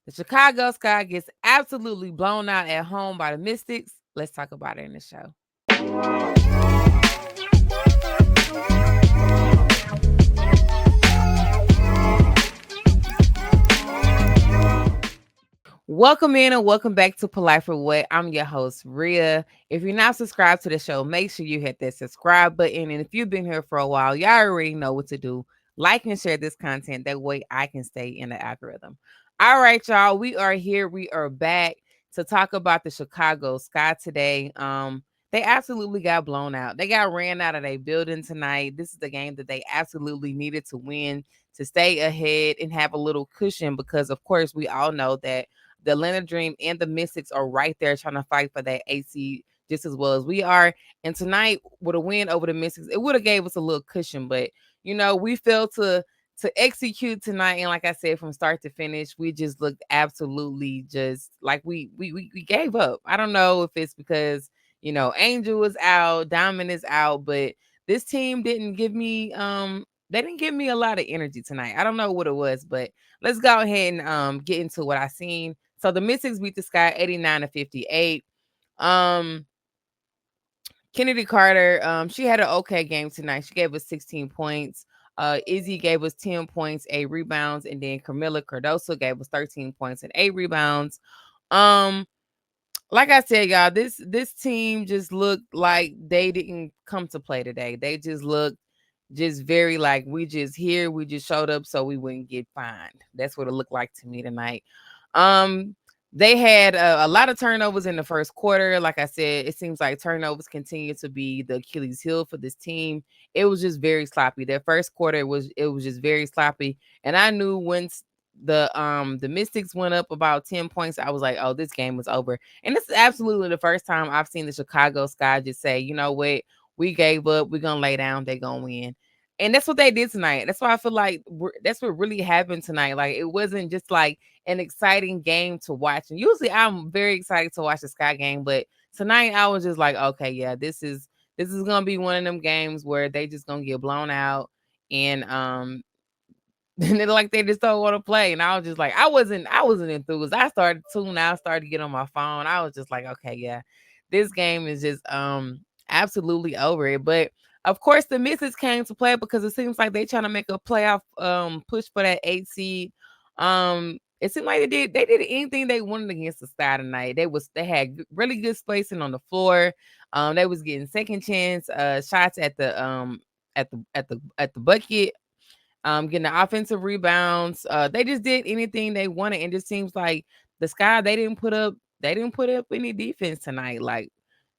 The Chicago Sky gets absolutely blown out at home by the Mystics. Let's talk about it in the show. Welcome in and welcome back to Polite for What. I'm your host, Rhea. If you're not subscribed to the show, make sure you hit that subscribe button. And if you've been here for a while, y'all already know what to do. Like and share this content. That way I can stay in the algorithm. All right, y'all. We are here. We are back to talk about the Chicago Sky today. They absolutely got blown out. They got ran out of their building tonight. This is the game that they absolutely needed to win to stay ahead and have a little cushion because, of course, we all know that the Atlanta Dream and the Mystics are right there trying to fight for that AC just as well as we are. And tonight, with a win over the Mystics, it would have gave us a little cushion, but we failed to execute tonight. And like I said, from start to finish, we just looked absolutely just like we gave up. I don't know if it's because Angel was out, Diamond is out, but this team didn't give me they didn't give me a lot of energy tonight. I don't know what it was, but let's go ahead and get into what I seen. So the Mystics beat the Sky 89-58. Um, Kennedy Carter, she had an okay game tonight. She gave us 16 points. Izzy gave us 10 points, 8 rebounds, and then Camila Cardoso gave us 13 points and 8 rebounds. Um, like I said, y'all, this team just looked like they didn't come to play today. They just looked just very like we just here, we just showed up so we wouldn't get fined. That's what it looked like to me tonight. Um, they had a lot of turnovers in the first quarter. Like I said, it seems like turnovers continue to be the Achilles heel for this team. It was just very sloppy. Their first quarter was just very sloppy, and I knew once the Mystics went up about 10 points, I was like, oh, this game was over. And this is absolutely the first time I've seen the Chicago Sky just say, you know what, we gave up, we're gonna lay down, they're gonna win. And that's what they did tonight. That's why I feel like that's what really happened tonight. Like it wasn't just like an exciting game to watch. And usually I'm very excited to watch the Sky game, but tonight I was just like, okay, yeah, this is gonna be one of them games where they just gonna get blown out and and then like they just don't want to play. And I was just like, I wasn't enthused. I started tuning out, started to get on my phone. I was just like, okay, yeah, this game is just absolutely over it. But of course the misses came to play because it seems like they trying to make a playoff push for that 8 seed. It seemed like they did anything they wanted against the Sky tonight. They had really good spacing on the floor. They was getting second chance shots at the bucket, getting the offensive rebounds. They just did anything they wanted, and it just seems like the Sky they didn't put up any defense tonight. Like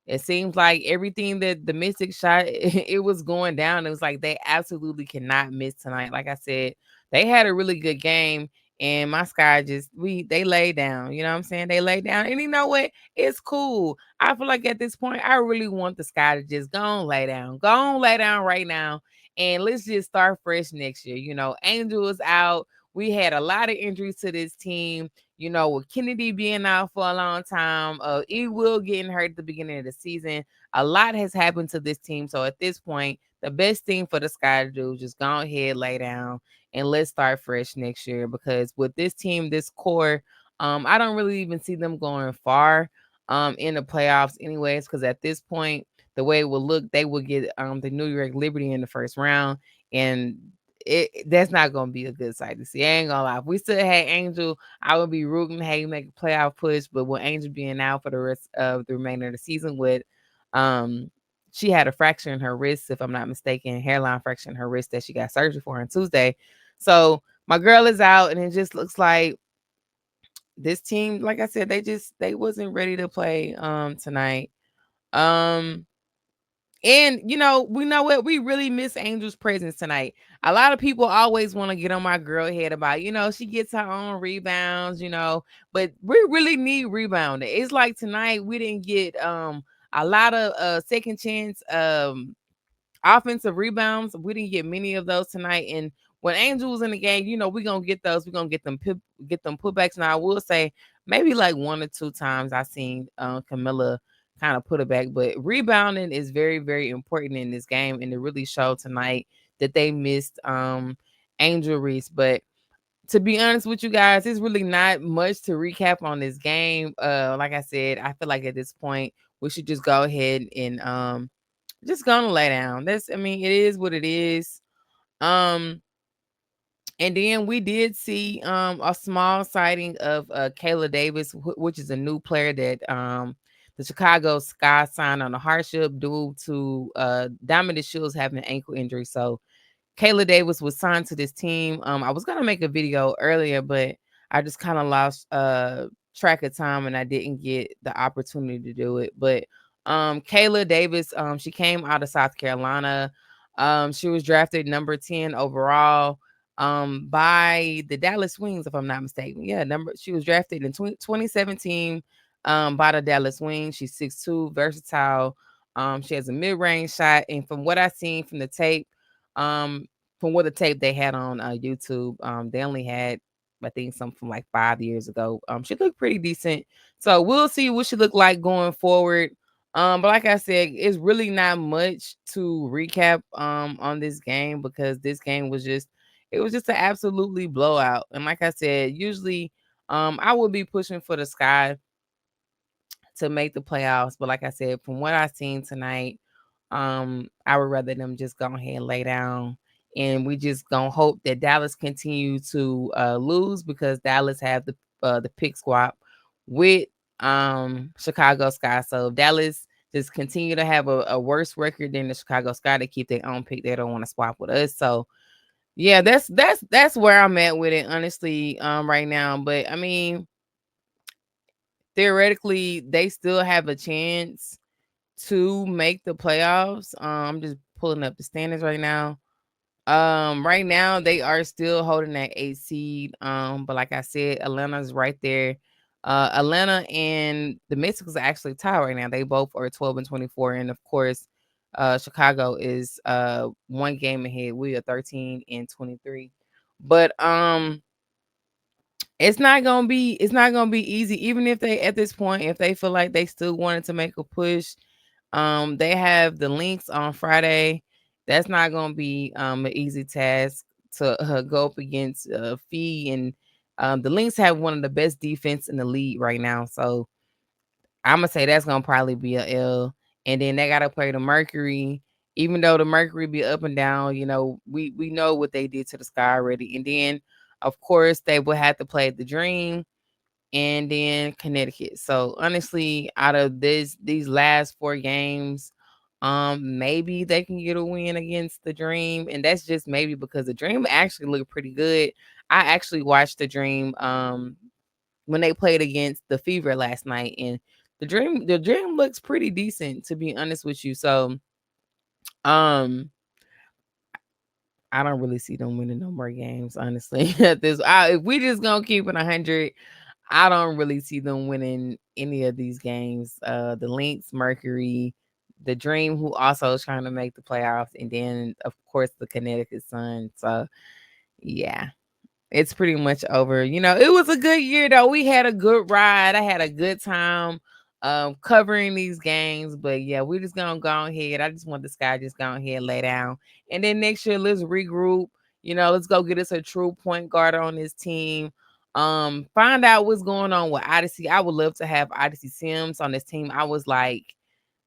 it seems like everything that the Mystics shot, it was going down. It was like they absolutely cannot miss tonight. Like I said, they had a really good game. And my Sky they laid down. You know what I'm saying? They laid down. And you know what? It's cool. I feel like at this point, I really want the Sky to just go on lay down. Go on lay down right now. And let's just start fresh next year. Angel is out. We had a lot of injuries to this team. With Kennedy being out for a long time, E Will getting hurt at the beginning of the season. A lot has happened to this team. So at this point, the best thing for the Sky to do is just go ahead, lay down, and let's start fresh next year. Because with this team, this core, I don't really even see them going far in the playoffs anyways. Because at this point, the way it will look, they will get the New York Liberty in the first round. And that's not gonna be a good sight to see. I ain't gonna lie. If we still had Angel, I would be rooting, hey, make a playoff push. But with Angel being out for the rest of the remainder of the season, with she had a fracture in her wrist, if I'm not mistaken, hairline fracture in her wrist that she got surgery for on Tuesday. So my girl is out, and it just looks like this team, like I said, they wasn't ready to play tonight. Um and we know what, we really miss Angel's presence tonight. A lot of people always want to get on my girl head about, she gets her own rebounds, but we really need rebounding. It's like tonight we didn't get a lot of second chance offensive rebounds. We didn't get many of those tonight. And when Angel was in the game, we're gonna get those. We're gonna get them putbacks. Now I will say maybe like one or two times I seen Camilla kind of put it back. But rebounding is very, very important in this game, and it really showed tonight that they missed Angel Reese. But to be honest with you guys, it's really not much to recap on this game. Like I said, I feel like at this point we should just go ahead and just gonna lay down. That's I mean, it is what it is. Um and then we did see a small sighting of Kayla Davis, which is a new player that the Chicago Sky signed on a hardship due to Diamond Shields having an ankle injury. So Kayla Davis was signed to this team. I was gonna make a video earlier, but I just kind of lost track of time and I didn't get the opportunity to do it. But Kayla Davis, she came out of South Carolina. She was drafted number 10 overall by the Dallas Wings, if I'm not mistaken. Yeah, she was drafted in 2017 by the Dallas Wings. She's 6'2", versatile. She has a mid-range shot, and from what I seen from the tape, um, from what the tape they had on YouTube, they only had I think something from like 5 years ago. She looked pretty decent, so we'll see what she looked like going forward. But like I said, it's really not much to recap on this game because this game was just it was just an absolutely blowout. And like I said, usually I would be pushing for the Sky to make the playoffs, but like I said, from what I've seen tonight, I would rather them just go ahead and lay down, and we just gonna hope that Dallas continue to lose because Dallas have the pick swap with Chicago Sky. So if Dallas just continue to have a worse record than the Chicago Sky, to keep their own pick. They don't want to swap with us. So yeah, that's where I'm at with it, honestly, right now. But I mean, theoretically, they still have a chance to make the playoffs. I'm just pulling up the standings right now. Right now they are still holding that 8 seed. But like I said, Atlanta's right there. Atlanta and the Mystics are actually tied right now. They both are 12 and 24, and of course, Chicago is one game ahead. We are 13 and 23. But it's not gonna be easy, even if they at this point, if they feel like they still wanted to make a push. They have the Lynx on Friday. That's not gonna be an easy task to go up against Fee, and the Lynx have one of the best defense in the league right now. So I'm gonna say that's gonna probably be a L. And then they gotta play the Mercury. Even though the Mercury be up and down, we know what they did to the Sky already. And then of course they will have to play the Dream and then Connecticut. So honestly, out of these last 4 games, maybe they can get a win against the Dream, and that's just maybe because the Dream actually looked pretty good. I actually watched the Dream when they played against the Fever last night, and the Dream looks pretty decent, to be honest with you. So um I don't really see them winning no more games, honestly. If we just gonna keep it 100, I don't really see them winning any of these games. The Lynx, Mercury, the Dream, who also is trying to make the playoffs, and then of course the Connecticut Sun. So yeah, it's pretty much over. It was a good year though. We had a good ride. I had a good time covering these games. But yeah, we're just gonna go ahead. I just want this guy just go ahead and lay down. And then next year, let's regroup. Let's go get us a true point guard on this team. Find out what's going on with Odyssey. I would love to have Odyssey Sims on this team. I was like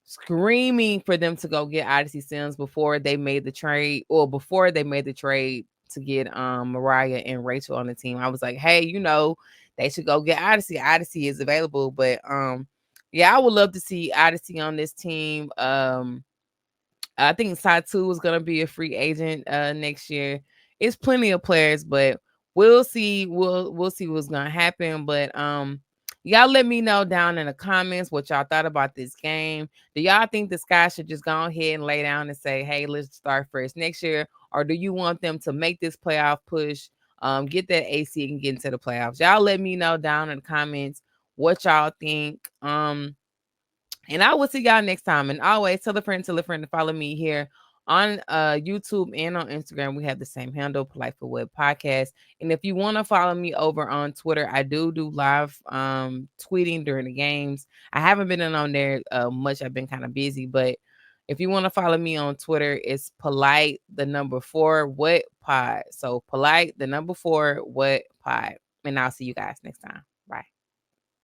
screaming for them to go get Odyssey Sims before they made the trade, or before they made the trade to get Mariah and Rachel on the team. I was like, hey, they should go get Odyssey. Odyssey is available. But yeah, I would love to see Odyssey on this team. I think Satu is gonna be a free agent next year. It's plenty of players, but we'll see. We'll see what's gonna happen. But y'all let me know down in the comments what y'all thought about this game. Do y'all think the Sky should just go ahead and lay down and say, hey, let's start first next year? Or do you want them to make this playoff push, get that AC and get into the playoffs? Y'all let me know down in the comments what y'all think. And I will see y'all next time. And always tell a friend to follow me here on YouTube and on Instagram. We have the same handle, Polite for Web Podcast. And if you want to follow me over on Twitter, I do live tweeting during the games. I haven't been on there much. I've been kind of busy, but If you want to follow me on Twitter, it's polite the number 4 what pod. So polite the number 4 what pod. And I'll see you guys next time. Bye.